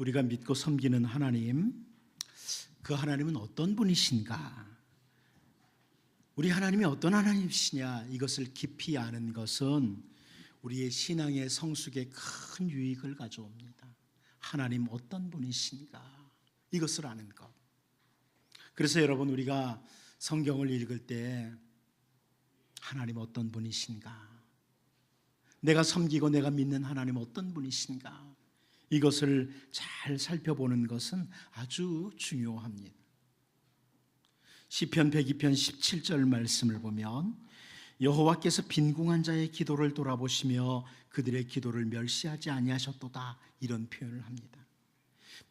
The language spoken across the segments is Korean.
우리가 믿고 섬기는 하나님, 그 하나님은 어떤 분이신가? 우리 하나님이 어떤 하나님이시냐? 이것을 깊이 아는 것은 우리의 신앙의 성숙에 큰 유익을 가져옵니다. 하나님 어떤 분이신가? 이것을 아는 것. 그래서 여러분, 우리가 성경을 읽을 때 하나님 어떤 분이신가? 내가 섬기고 내가 믿는 하나님 어떤 분이신가? 이것을 잘 살펴보는 것은 아주 중요합니다. 시편 102편 17절 말씀을 보면 여호와께서 빈궁한 자의 기도를 돌아보시며 그들의 기도를 멸시하지 아니하셨도다, 이런 표현을 합니다.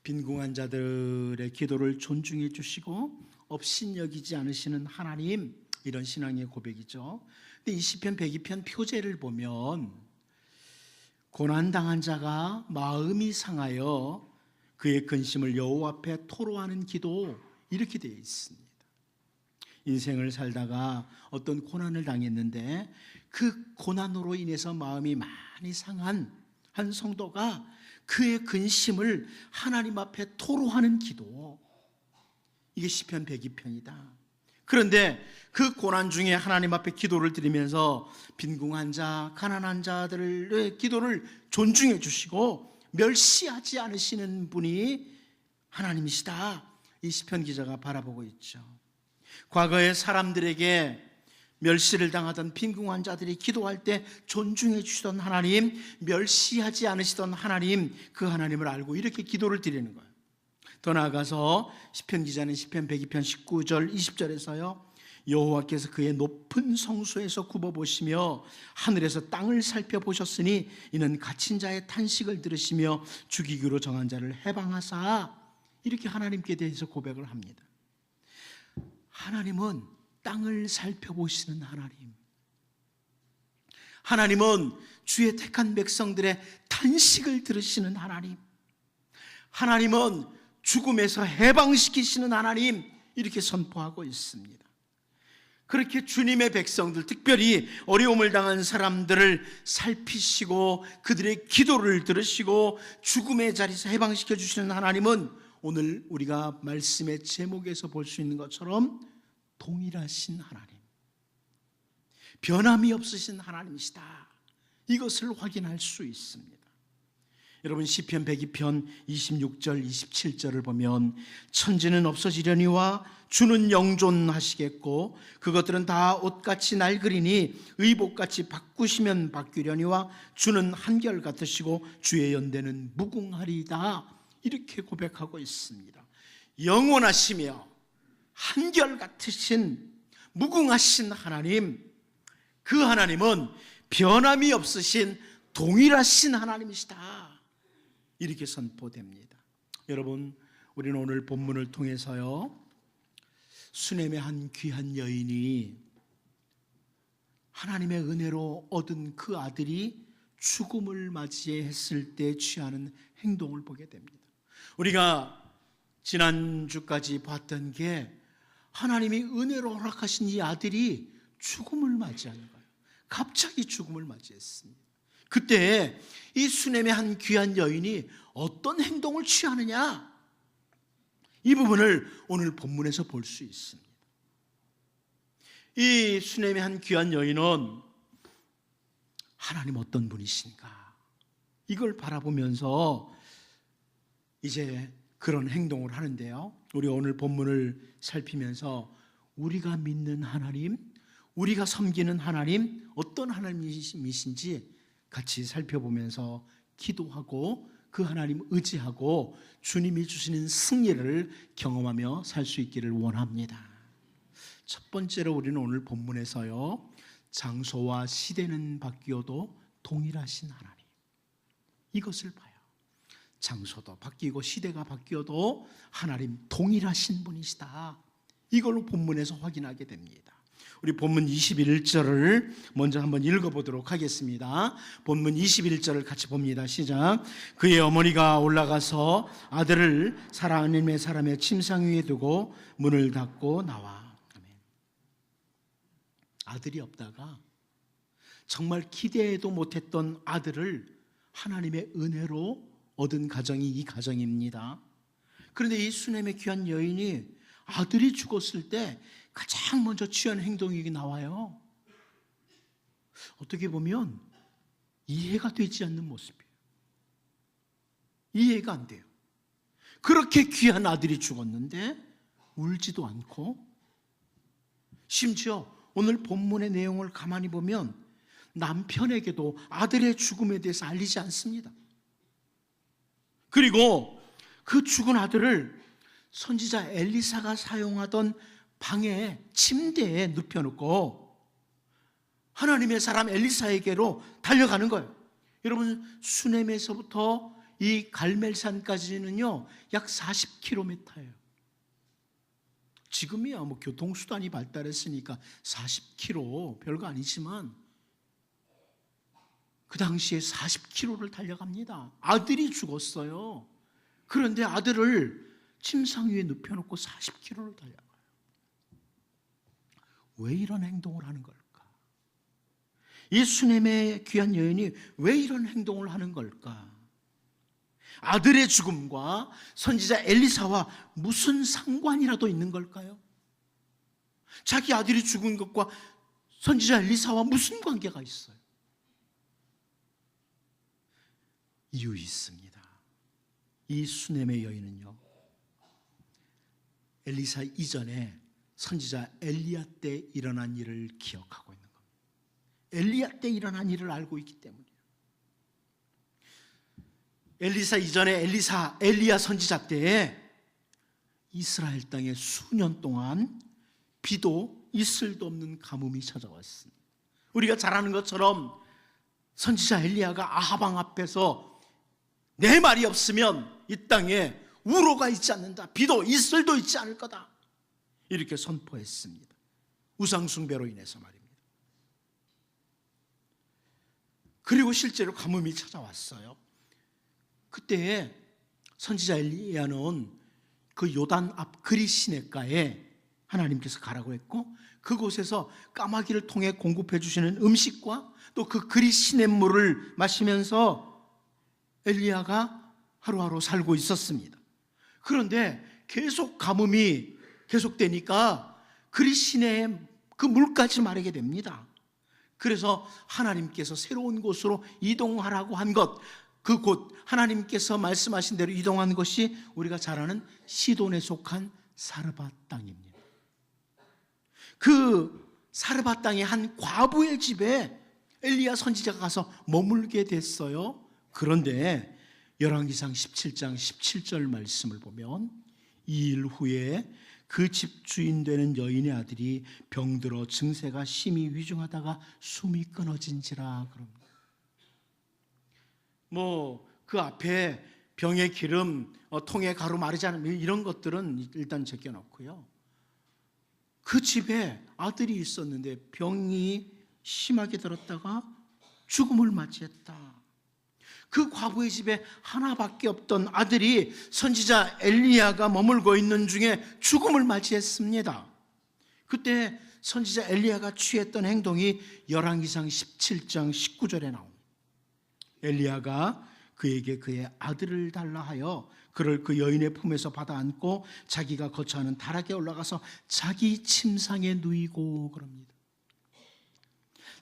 빈궁한 자들의 기도를 존중해 주시고 업신여기지 않으시는 하나님, 이런 신앙의 고백이죠. 근데 이 시편 102편 표제를 보면 고난당한 자가 마음이 상하여 그의 근심을 여호와 앞에 토로하는 기도, 이렇게 되어 있습니다. 인생을 살다가 어떤 고난을 당했는데 그 고난으로 인해서 마음이 많이 상한 한 성도가 그의 근심을 하나님 앞에 토로하는 기도, 이게 시편 102편이다. 그런데 그 고난 중에 하나님 앞에 기도를 드리면서 빈궁한 자, 가난한 자들의 기도를 존중해 주시고 멸시하지 않으시는 분이 하나님이시다, 이 시편 기자가 바라보고 있죠. 과거에 사람들에게 멸시를 당하던 빈궁한 자들이 기도할 때 존중해 주시던 하나님, 멸시하지 않으시던 하나님, 그 하나님을 알고 이렇게 기도를 드리는 거예요. 더 나아가서 시편 기자는 시편 102편 19절 20절에서요 여호와께서 그의 높은 성소에서 굽어보시며 하늘에서 땅을 살펴보셨으니 이는 갇힌 자의 탄식을 들으시며 죽이기로 정한 자를 해방하사, 이렇게 하나님께 대해서 고백을 합니다. 하나님은 땅을 살펴보시는 하나님, 하나님은 주의 택한 백성들의 탄식을 들으시는 하나님, 하나님은 죽음에서 해방시키시는 하나님, 이렇게 선포하고 있습니다. 그렇게 주님의 백성들, 특별히 어려움을 당한 사람들을 살피시고 그들의 기도를 들으시고 죽음의 자리에서 해방시켜 주시는 하나님은 오늘 우리가 말씀의 제목에서 볼 수 있는 것처럼 동일하신 하나님, 변함이 없으신 하나님이시다, 이것을 확인할 수 있습니다. 여러분, 시편 102편 26절 27절을 보면 천지는 없어지려니와 주는 영존하시겠고 그것들은 다 옷같이 낡으리니 의복같이 바꾸시면 바뀌려니와 주는 한결같으시고 주의 연대는 무궁하리이다, 이렇게 고백하고 있습니다. 영원하시며 한결같으신 무궁하신 하나님, 그 하나님은 변함이 없으신 동일하신 하나님이시다, 이렇게 선포됩니다. 여러분, 우리는 오늘 본문을 통해서요 수넴의 한 귀한 여인이 하나님의 은혜로 얻은 그 아들이 죽음을 맞이했을 때 취하는 행동을 보게 됩니다. 우리가 지난주까지 봤던 게 하나님이 은혜로 허락하신 이 아들이 죽음을 맞이하는 거예요. 갑자기 죽음을 맞이했습니다. 그때 이 수넴의 한 귀한 여인이 어떤 행동을 취하느냐, 이 부분을 오늘 본문에서 볼 수 있습니다. 이 수넴의 한 귀한 여인은 하나님 어떤 분이신가, 이걸 바라보면서 이제 그런 행동을 하는데요, 우리 오늘 본문을 살피면서 우리가 믿는 하나님, 우리가 섬기는 하나님 어떤 하나님이신지 같이 살펴보면서 기도하고 그 하나님 의지하고 주님이 주시는 승리를 경험하며 살 수 있기를 원합니다. 첫 번째로 우리는 오늘 본문에서요 장소와 시대는 바뀌어도 동일하신 하나님, 이것을 봐요. 장소도 바뀌고 시대가 바뀌어도 하나님 동일하신 분이시다, 이걸로 본문에서 확인하게 됩니다. 우리 본문 21절을 먼저 한번 읽어보도록 하겠습니다. 본문 21절을 같이 봅니다. 시작. 그의 어머니가 올라가서 아들을 하나님의 사람의 침상 위에 두고 문을 닫고 나와. 아멘. 아들이 없다가 정말 기대도 못했던 아들을 하나님의 은혜로 얻은 가정이 이 가정입니다. 그런데 이 수넴의 귀한 여인이 아들이 죽었을 때 가장 먼저 취한 행동이 나와요. 어떻게 보면 이해가 되지 않는 모습이에요. 이해가 안 돼요. 그렇게 귀한 아들이 죽었는데 울지도 않고, 심지어 오늘 본문의 내용을 가만히 보면 남편에게도 아들의 죽음에 대해서 알리지 않습니다. 그리고 그 죽은 아들을 선지자 엘리사가 사용하던 방에 침대에 눕혀놓고 하나님의 사람 엘리사에게로 달려가는 거예요. 여러분, 수넴에서부터 이 갈멜산까지는요 약 40km예요. 지금이야 뭐 교통수단이 발달했으니까 40km 별거 아니지만 그 당시에 40km를 달려갑니다. 아들이 죽었어요. 그런데 아들을 침상 위에 눕혀놓고 40km를 달려가요. 왜 이런 행동을 하는 걸까? 이 수넴의 귀한 여인이 왜 이런 행동을 하는 걸까? 아들의 죽음과 선지자 엘리사와 무슨 상관이라도 있는 걸까요? 자기 아들이 죽은 것과 선지자 엘리사와 무슨 관계가 있어요? 이유 있습니다. 이 수넴의 여인은요, 엘리사 이전에 선지자 엘리야 때 일어난 일을 기억하고 있는 겁니다. 엘리야 때 일어난 일을 알고 있기 때문이에요. 엘리사 이전에 엘리야 선지자 때에 이스라엘 땅에 수년 동안 비도 이슬도 없는 가뭄이 찾아왔습니다. 우리가 잘 아는 것처럼 선지자 엘리야가 아합 왕 앞에서 내 말이 없으면 이 땅에 우로가 있지 않는다, 비도 이슬도 있지 않을 거다, 이렇게 선포했습니다. 우상숭배로 인해서 말입니다. 그리고 실제로 가뭄이 찾아왔어요. 그때 선지자 엘리야는 그 요단 앞 그리 시냇가에 하나님께서 가라고 했고, 그곳에서 까마귀를 통해 공급해 주시는 음식과 또 그 그리 시냇물을 마시면서 엘리야가 하루하루 살고 있었습니다. 그런데 계속 가뭄이 계속되니까 그리 시내의 그 물까지 마르게 됩니다. 그래서 하나님께서 새로운 곳으로 이동하라고 한 것, 그 곳, 하나님께서 말씀하신 대로 이동한 것이 우리가 잘 아는 시돈에 속한 사르밧 땅입니다. 그 사르밧 땅의 한 과부의 집에 엘리야 선지자가 가서 머물게 됐어요. 그런데 열왕기상 17장 17절 말씀을 보면 2일 후에 그 집 주인 되는 여인의 아들이 병들어 증세가 심히 위중하다가 숨이 끊어진지라 그럽니다. 그 앞에 병의 기름, 통에 가루 마르지 않은 이런 것들은 일단 제껴놓고요. 그 집에 아들이 있었는데 병이 심하게 들었다가 죽음을 맞이했다. 그 과부의 집에 하나밖에 없던 아들이 선지자 엘리야가 머물고 있는 중에 죽음을 맞이했습니다. 그때 선지자 엘리야가 취했던 행동이 열왕기상 17장 19절에 나옵니다. 엘리야가 그에게 그의 아들을 달라 하여 그를 그 여인의 품에서 받아 안고 자기가 거처하는 다락에 올라가서 자기 침상에 누이고 그럽니다.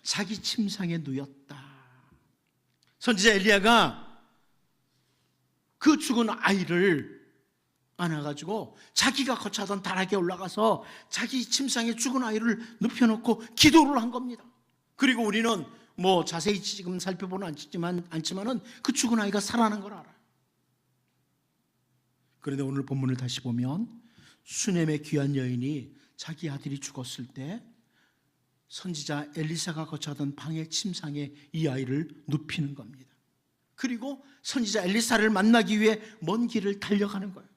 자기 침상에 누였다. 선지자 엘리야가 그 죽은 아이를 안아가지고 자기가 거처하던 다락에 올라가서 자기 침상에 죽은 아이를 눕혀놓고 기도를 한 겁니다. 그리고 우리는 자세히 지금 살펴보는 않지만은 그 죽은 아이가 살아난 걸 알아요. 그런데 오늘 본문을 다시 보면 수넴의 귀한 여인이 자기 아들이 죽었을 때 선지자 엘리사가 거처하던 방의 침상에 이 아이를 눕히는 겁니다. 그리고 선지자 엘리사를 만나기 위해 먼 길을 달려가는 거예요.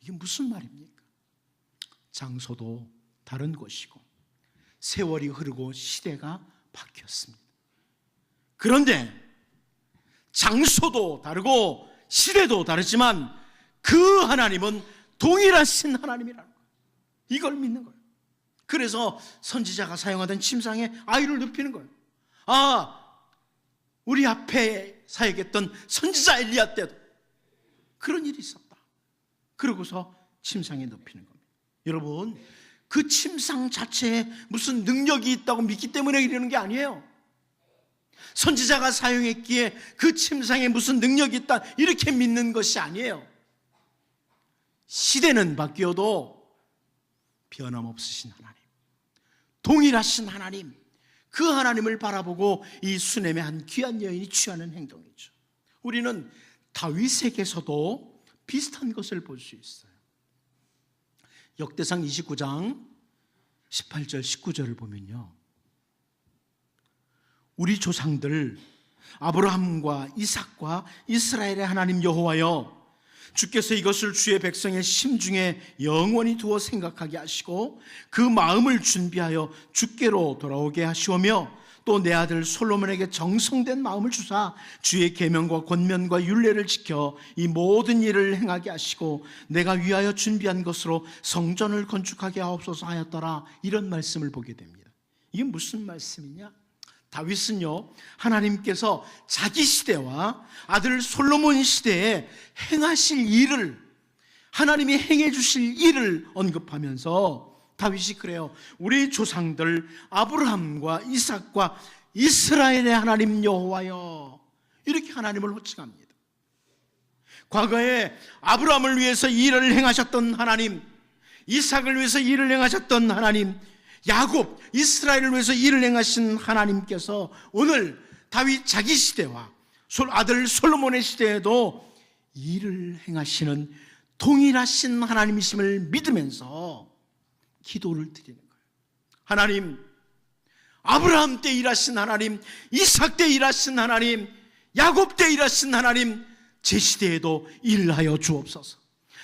이게 무슨 말입니까? 장소도 다른 곳이고 세월이 흐르고 시대가 바뀌었습니다. 그런데 장소도 다르고 시대도 다르지만 그 하나님은 동일하신 하나님이라는 거예요. 이걸 믿는 거예요. 그래서 선지자가 사용하던 침상에 아이를 눕히는 거예요. 우리 앞에 사역했던 선지자 엘리야 때도 그런 일이 있었다. 그러고서 침상에 눕히는 겁니다. 여러분, 그 침상 자체에 무슨 능력이 있다고 믿기 때문에 이러는 게 아니에요. 선지자가 사용했기에 그 침상에 무슨 능력이 있다 이렇게 믿는 것이 아니에요. 시대는 바뀌어도 변함없으신 하나님, 동일하신 하나님, 그 하나님을 바라보고 이 수넴의 한 귀한 여인이 취하는 행동이죠. 우리는 다윗에게서도 비슷한 것을 볼 수 있어요. 역대상 29장 18절 19절을 보면요, 우리 조상들 아브라함과 이삭과 이스라엘의 하나님 여호와여, 주께서 이것을 주의 백성의 심중에 영원히 두어 생각하게 하시고 그 마음을 준비하여 주께로 돌아오게 하시오며, 또 내 아들 솔로몬에게 정성된 마음을 주사 주의 계명과 권면과 율례를 지켜 이 모든 일을 행하게 하시고 내가 위하여 준비한 것으로 성전을 건축하게 하옵소서 하였더라. 이런 말씀을 보게 됩니다. 이게 무슨 말씀이냐? 다윗은요, 하나님께서 자기 시대와 아들 솔로몬 시대에 행하실 일을, 하나님이 행해 주실 일을 언급하면서 다윗이 그래요. 우리 조상들 아브라함과 이삭과 이스라엘의 하나님 여호와여, 이렇게 하나님을 호칭합니다. 과거에 아브라함을 위해서 일을 행하셨던 하나님, 이삭을 위해서 일을 행하셨던 하나님, 야곱, 이스라엘을 위해서 일을 행하신 하나님께서 오늘 다윗 자기 시대와 아들 솔로몬의 시대에도 일을 행하시는 동일하신 하나님이심을 믿으면서 기도를 드리는 거예요. 하나님, 아브라함 때 일하신 하나님, 이삭 때 일하신 하나님, 야곱 때 일하신 하나님, 제 시대에도 일하여 주옵소서.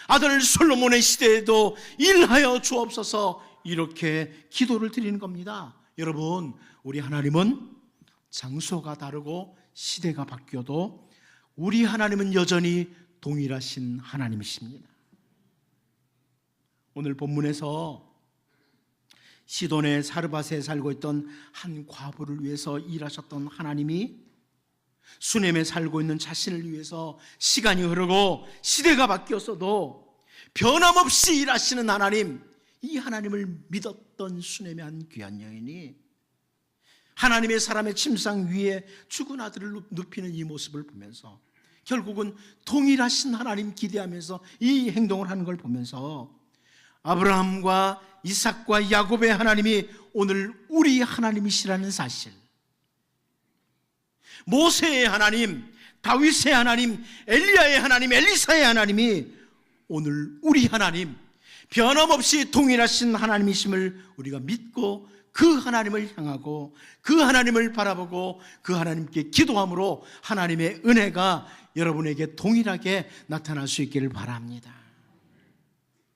아들 솔로몬의 시대에도 일하여 주옵소서. 이렇게 기도를 드리는 겁니다. 여러분, 우리 하나님은 장소가 다르고 시대가 바뀌어도 우리 하나님은 여전히 동일하신 하나님이십니다. 오늘 본문에서 시돈의 사르밧에 살고 있던 한 과부를 위해서 일하셨던 하나님이 수넴에 살고 있는 자신을 위해서 시간이 흐르고 시대가 바뀌었어도 변함없이 일하시는 하나님, 이 하나님을 믿었던 수넴의 한 귀한 여인이 하나님의 사람의 침상 위에 죽은 아들을 눕히는 이 모습을 보면서 결국은 동일하신 하나님 기대하면서 이 행동을 하는 걸 보면서 아브라함과 이삭과 야곱의 하나님이 오늘 우리 하나님이시라는 사실, 모세의 하나님, 다윗의 하나님, 엘리야의 하나님, 엘리사의 하나님이 오늘 우리 하나님, 변함없이 동일하신 하나님이심을 우리가 믿고 그 하나님을 향하고 그 하나님을 바라보고 그 하나님께 기도함으로 하나님의 은혜가 여러분에게 동일하게 나타날 수 있기를 바랍니다.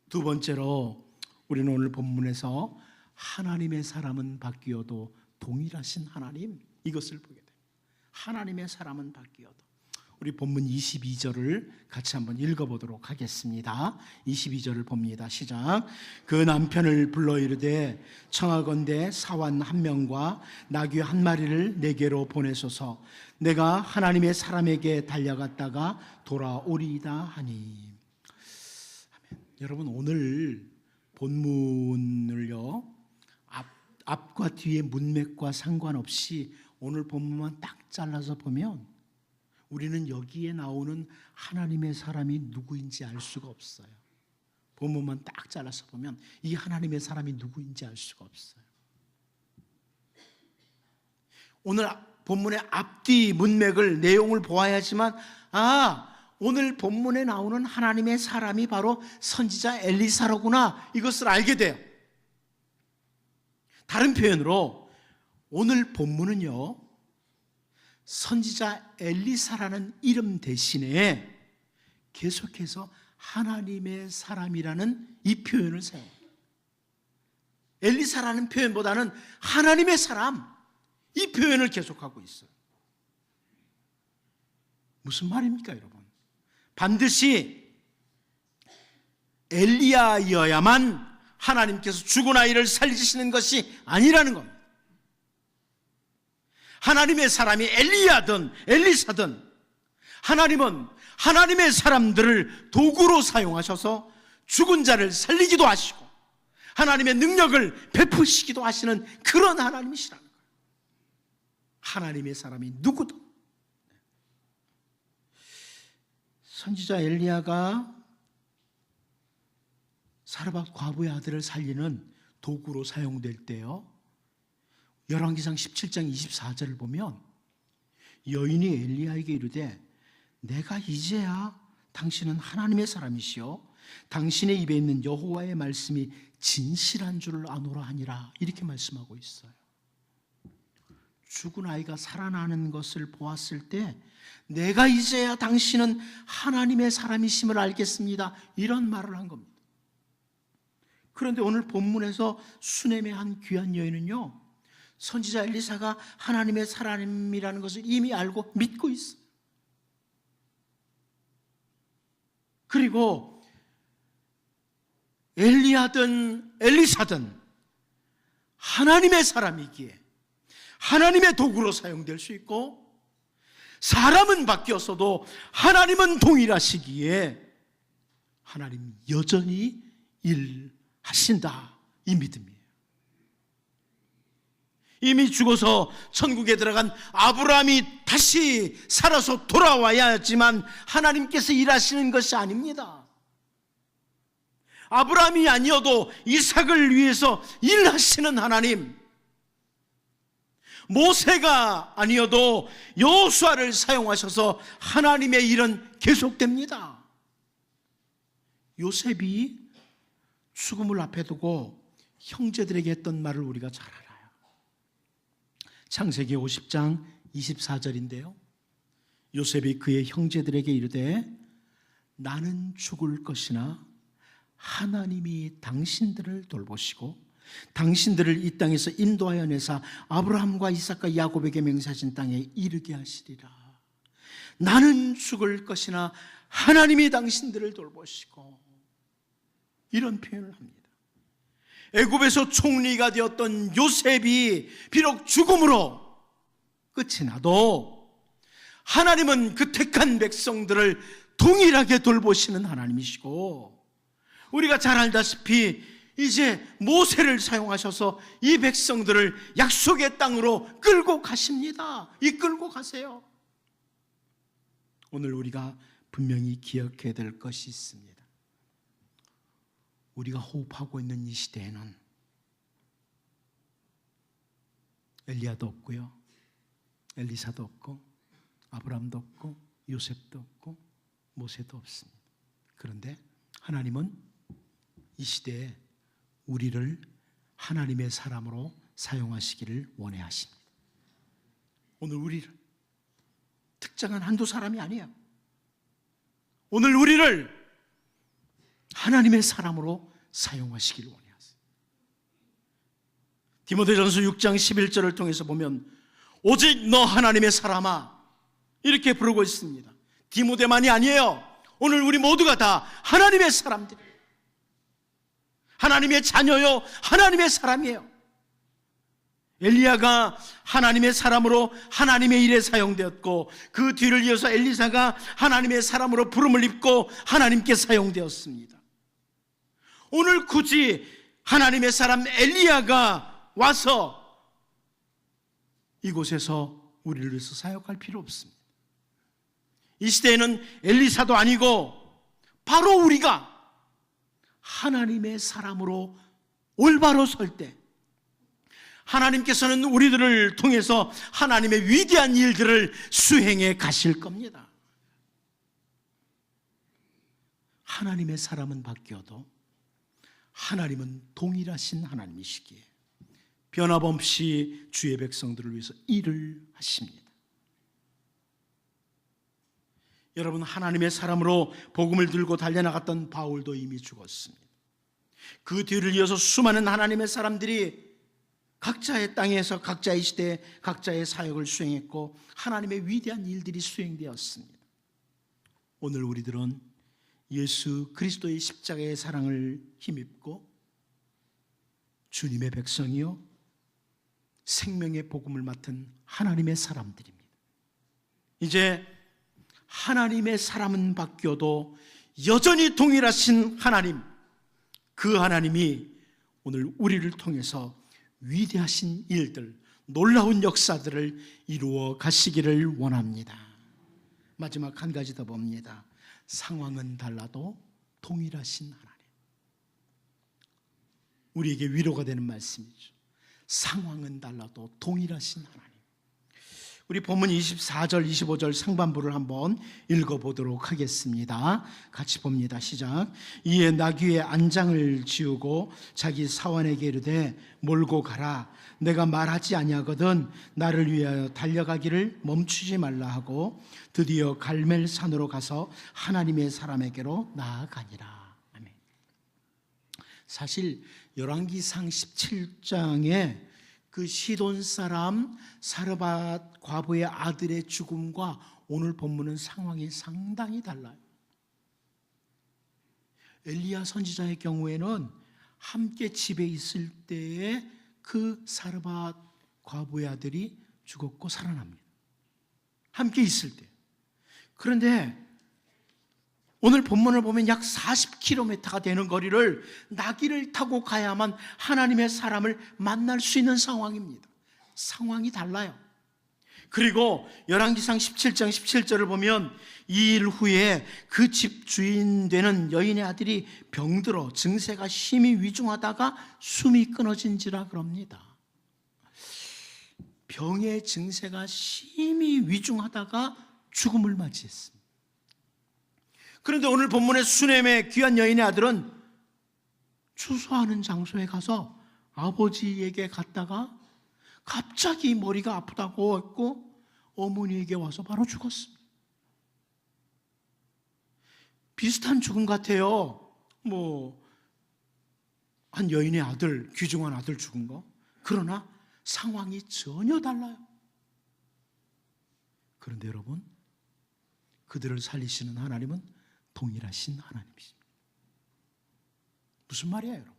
두 번째로 우리는 오늘 본문에서 하나님의 사람은 바뀌어도 동일하신 하나님, 이것을 보게 됩니다. 하나님의 사람은 바뀌어도. 우리 본문 22절을 같이 한번 읽어보도록 하겠습니다. 22절을 봅니다. 시작. 그 남편을 불러 이르되 청하건대 사환 한 명과 나귀 한 마리를 내게로 보내소서. 내가 하나님의 사람에게 달려갔다가 돌아오리이다 하니. 아멘. 여러분, 오늘 본문을요, 앞과 뒤의 문맥과 상관없이 오늘 본문만 딱 잘라서 보면 우리는 여기에 나오는 하나님의 사람이 누구인지 알 수가 없어요. 본문만 딱 잘라서 보면 이 하나님의 사람이 누구인지 알 수가 없어요. 오늘 본문의 앞뒤 문맥을, 내용을 보아야지만 오늘 본문에 나오는 하나님의 사람이 바로 선지자 엘리사로구나, 이것을 알게 돼요. 다른 표현으로 오늘 본문은요, 선지자 엘리사라는 이름 대신에 계속해서 하나님의 사람이라는 이 표현을 사용해요. 엘리사라는 표현보다는 하나님의 사람, 이 표현을 계속하고 있어요. 무슨 말입니까, 여러분? 반드시 엘리야여야만 하나님께서 죽은 아이를 살리시는 것이 아니라는 겁니다. 하나님의 사람이 엘리야든 엘리사든 하나님은 하나님의 사람들을 도구로 사용하셔서 죽은 자를 살리기도 하시고 하나님의 능력을 베푸시기도 하시는 그런 하나님이시라는 거예요. 하나님의 사람이 누구도. 선지자 엘리야가 사르밧 과부의 아들을 살리는 도구로 사용될 때요, 열왕기상 17장 24절을 보면 여인이 엘리야에게 이르되 내가 이제야 당신은 하나님의 사람이시요 당신의 입에 있는 여호와의 말씀이 진실한 줄을 아노라 하니라, 이렇게 말씀하고 있어요. 죽은 아이가 살아나는 것을 보았을 때 내가 이제야 당신은 하나님의 사람이심을 알겠습니다, 이런 말을 한 겁니다. 그런데 오늘 본문에서 수넴의 한 귀한 여인은요, 선지자 엘리사가 하나님의 사람이라는 것을 이미 알고 믿고 있어요. 그리고 엘리야든 엘리사든 하나님의 사람이기에 하나님의 도구로 사용될 수 있고, 사람은 바뀌었어도 하나님은 동일하시기에 하나님 여전히 일하신다, 이 믿음이에요. 이미 죽어서 천국에 들어간 아브라함이 다시 살아서 돌아와야지만 하나님께서 일하시는 것이 아닙니다. 아브라함이 아니어도 이삭을 위해서 일하시는 하나님, 모세가 아니어도 여호수아를 사용하셔서 하나님의 일은 계속됩니다. 요셉이 죽음을 앞에 두고 형제들에게 했던 말을 우리가 잘 알아요. 창세기 50장 24절인데요, 요셉이 그의 형제들에게 이르되 나는 죽을 것이나 하나님이 당신들을 돌보시고 당신들을 이 땅에서 인도하여 내사 아브라함과 이삭과 야곱에게 맹세하신 땅에 이르게 하시리라. 나는 죽을 것이나 하나님이 당신들을 돌보시고, 이런 표현을 합니다. 애굽에서 총리가 되었던 요셉이 비록 죽음으로 끝이 나도 하나님은 그 택한 백성들을 동일하게 돌보시는 하나님이시고, 우리가 잘 알다시피 이제 모세를 사용하셔서 이 백성들을 약속의 땅으로 끌고 가십니다. 이끌고 가세요. 오늘 우리가 분명히 기억해야 될 것이 있습니다. 우리가 호흡하고 있는 이 시대에는 엘리야도 없고요, 엘리사도 없고, 아브라함도 없고, 요셉도 없고, 모세도 없습니다. 그런데 하나님은 이 시대에 우리를 하나님의 사람으로 사용하시기를 원해하십니다. 오늘 우리를, 특정한 한두 사람이 아니에요. 오늘 우리를 하나님의 사람으로 사용하시기를 원해하세요. 디모데전서 6장 11절을 통해서 보면 오직 너 하나님의 사람아, 이렇게 부르고 있습니다. 디모데만이 아니에요. 오늘 우리 모두가 다 하나님의 사람들이에요. 하나님의 자녀요, 하나님의 사람이에요. 엘리야가 하나님의 사람으로 하나님의 일에 사용되었고, 그 뒤를 이어서 엘리사가 하나님의 사람으로 부름을 입고 하나님께 사용되었습니다. 오늘 굳이 하나님의 사람 엘리야가 와서 이곳에서 우리를 위해서 사역할 필요 없습니다. 이 시대에는 엘리사도 아니고 바로 우리가 하나님의 사람으로 올바로 설 때 하나님께서는 우리들을 통해서 하나님의 위대한 일들을 수행해 가실 겁니다. 하나님의 사람은 바뀌어도 하나님은 동일하신 하나님이시기에 변함없이 주의 백성들을 위해서 일을 하십니다. 여러분, 하나님의 사람으로 복음을 들고 달려나갔던 바울도 이미 죽었습니다. 그 뒤를 이어서 수많은 하나님의 사람들이 각자의 땅에서 각자의 시대에 각자의 사역을 수행했고 하나님의 위대한 일들이 수행되었습니다. 오늘 우리들은 예수 그리스도의 십자가의 사랑을 힘입고 주님의 백성이요 생명의 복음을 맡은 하나님의 사람들입니다. 이제 하나님의 사람은 바뀌어도 여전히 동일하신 하나님, 그 하나님이 오늘 우리를 통해서 위대하신 일들, 놀라운 역사들을 이루어 가시기를 원합니다. 마지막 한 가지 더 봅니다. 상황은 달라도 동일하신 하나님. 우리에게 위로가 되는 말씀이죠. 상황은 달라도 동일하신 하나님. 우리 본문 24절, 25절 상반부를 한번 읽어보도록 하겠습니다. 같이 봅니다. 시작. 이에 나귀의 안장을 지우고 자기 사환에게 이르되 몰고 가라. 내가 말하지 아니하거든 나를 위하여 달려가기를 멈추지 말라 하고 드디어 갈멜산으로 가서 하나님의 사람에게로 나아가니라. 아멘. 사실 열왕기상 17장에 그 시돈 사람 사르밧 과부의 아들의 죽음과 오늘 본문은 상황이 상당히 달라요. 엘리야 선지자의 경우에는 함께 집에 있을 때에 그 사르밧 과부의 아들이 죽었고 살아납니다. 함께 있을 때. 그런데 오늘 본문을 보면 약 40km가 되는 거리를 나귀를 타고 가야만 하나님의 사람을 만날 수 있는 상황입니다. 상황이 달라요. 그리고 열왕기상 17장 17절을 보면 이 일 후에 그 집 주인 되는 여인의 아들이 병들어 증세가 심히 위중하다가 숨이 끊어진지라 그럽니다. 병의 증세가 심히 위중하다가 죽음을 맞이했습니다. 그런데 오늘 본문의 수넴의 귀한 여인의 아들은 추수하는 장소에 가서 아버지에게 갔다가 갑자기 머리가 아프다고 했고 어머니에게 와서 바로 죽었습니다. 비슷한 죽음 같아요. 한 여인의 아들, 귀중한 아들 죽은 거. 그러나 상황이 전혀 달라요. 그런데 여러분, 그들을 살리시는 하나님은 동일하신 하나님이십니다. 무슨 말이에요, 여러분?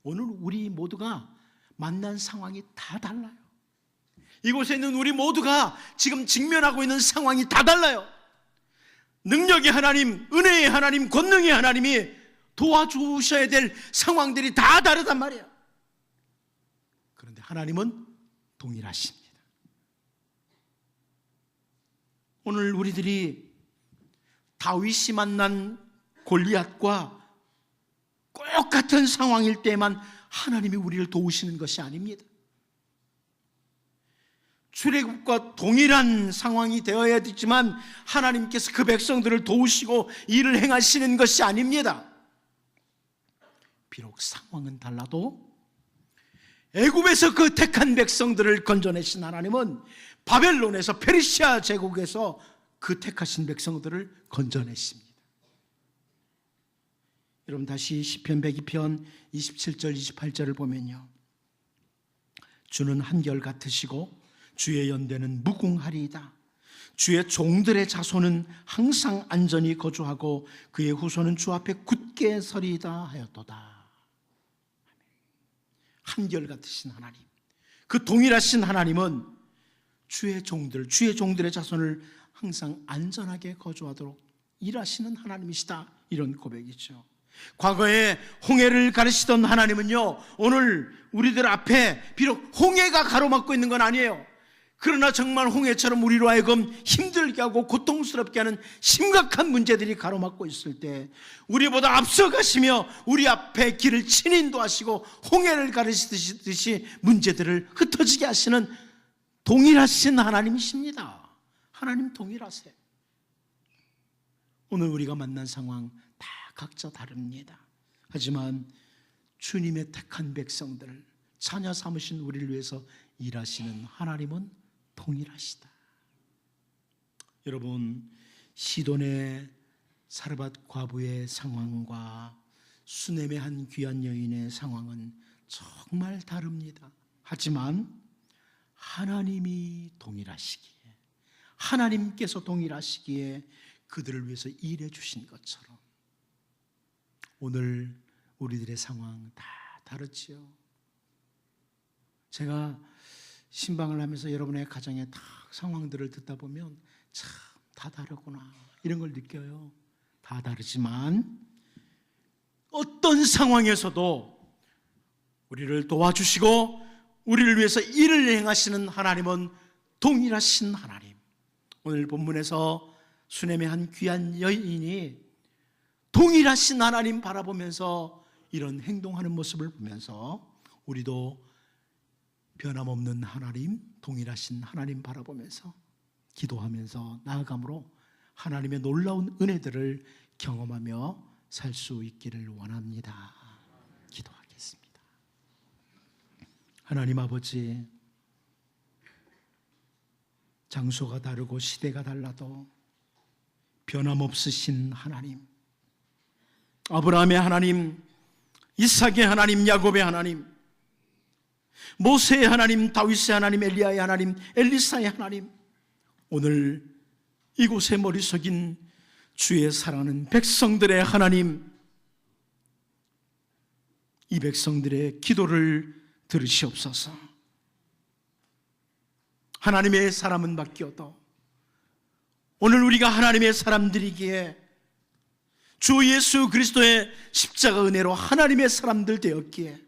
오늘 우리 모두가 만난 상황이 다 달라요. 이곳에 있는 우리 모두가 지금 직면하고 있는 상황이 다 달라요. 능력의 하나님, 은혜의 하나님, 권능의 하나님이 도와주셔야 될 상황들이 다 다르단 말이에요. 그런데 하나님은 동일하십니다. 오늘 우리들이 다윗이 만난 골리앗과 똑같은 상황일 때만 하나님이 우리를 도우시는 것이 아닙니다. 출애굽과 동일한 상황이 되어야 되지만 하나님께서 그 백성들을 도우시고 일을 행하시는 것이 아닙니다. 비록 상황은 달라도 애굽에서 그 택한 백성들을 건져내신 하나님은 바벨론에서 페르시아 제국에서 그 택하신 백성들을 건져냈습니다. 여러분 다시 시편 102편 27절 28절을 보면요, 주는 한결 같으시고 주의 연대는 무궁하리이다. 주의 종들의 자손은 항상 안전히 거주하고 그의 후손은 주 앞에 굳게 서리이다 하였도다. 한결 같으신 하나님, 그 동일하신 하나님은 주의 종들의 자손을 항상 안전하게 거주하도록 일하시는 하나님이시다. 이런 고백이죠. 과거에 홍해를 가르치던 하나님은요, 오늘 우리들 앞에 비록 홍해가 가로막고 있는 건 아니에요. 그러나 정말 홍해처럼 우리로 하여금 힘들게 하고 고통스럽게 하는 심각한 문제들이 가로막고 있을 때 우리보다 앞서가시며 우리 앞에 길을 친히 인도하시고 홍해를 가르치듯이 문제들을 흩어지게 하시는 동일하신 하나님이십니다. 하나님 동일하세요. 오늘 우리가 만난 상황 다 각자 다릅니다. 하지만 주님의 택한 백성들, 자녀 삼으신 우리를 위해서 일하시는 하나님은 동일하시다. 여러분, 시돈의 사르밧 과부의 상황과 수넴의 한 귀한 여인의 상황은 정말 다릅니다. 하지만 하나님이 동일하시기에, 하나님께서 동일하시기에 그들을 위해서 일해 주신 것처럼 오늘 우리들의 상황 다 다르지요. 제가 신방을 하면서 여러분의 가정의 다 상황들을 듣다 보면 참 다 다르구나 이런 걸 느껴요. 다 다르지만 어떤 상황에서도 우리를 도와주시고 우리를 위해서 일을 행하시는 하나님은 동일하신 하나님. 오늘 본문에서 수넴의 한 귀한 여인이 동일하신 하나님 바라보면서 이런 행동하는 모습을 보면서 우리도 변함없는 하나님, 동일하신 하나님 바라보면서 기도하면서 나아감으로 하나님의 놀라운 은혜들을 경험하며 살 수 있기를 원합니다. 기도하겠습니다. 하나님 아버지, 장소가 다르고 시대가 달라도 변함없으신 하나님, 아브라함의 하나님, 이삭의 하나님, 야곱의 하나님, 모세의 하나님, 다윗의 하나님, 엘리야의 하나님, 엘리사의 하나님, 오늘 이곳에 머리 숙인 주의 사랑하는 백성들의 하나님, 이 백성들의 기도를 들으시옵소서. 하나님의 사람은 바뀌어도 오늘 우리가 하나님의 사람들이기에 주 예수 그리스도의 십자가 은혜로 하나님의 사람들 되었기에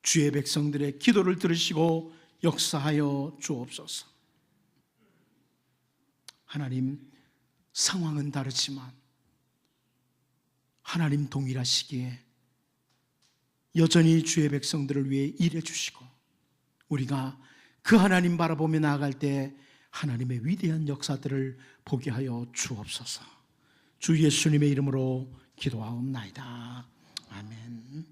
주의 백성들의 기도를 들으시고 역사하여 주옵소서. 하나님, 상황은 다르지만 하나님 동일하시기에 여전히 주의 백성들을 위해 일해 주시고 우리가 그 하나님 바라보며 나아갈 때 하나님의 위대한 역사들을 보게 하여 주옵소서. 주 예수님의 이름으로 기도하옵나이다. 아멘.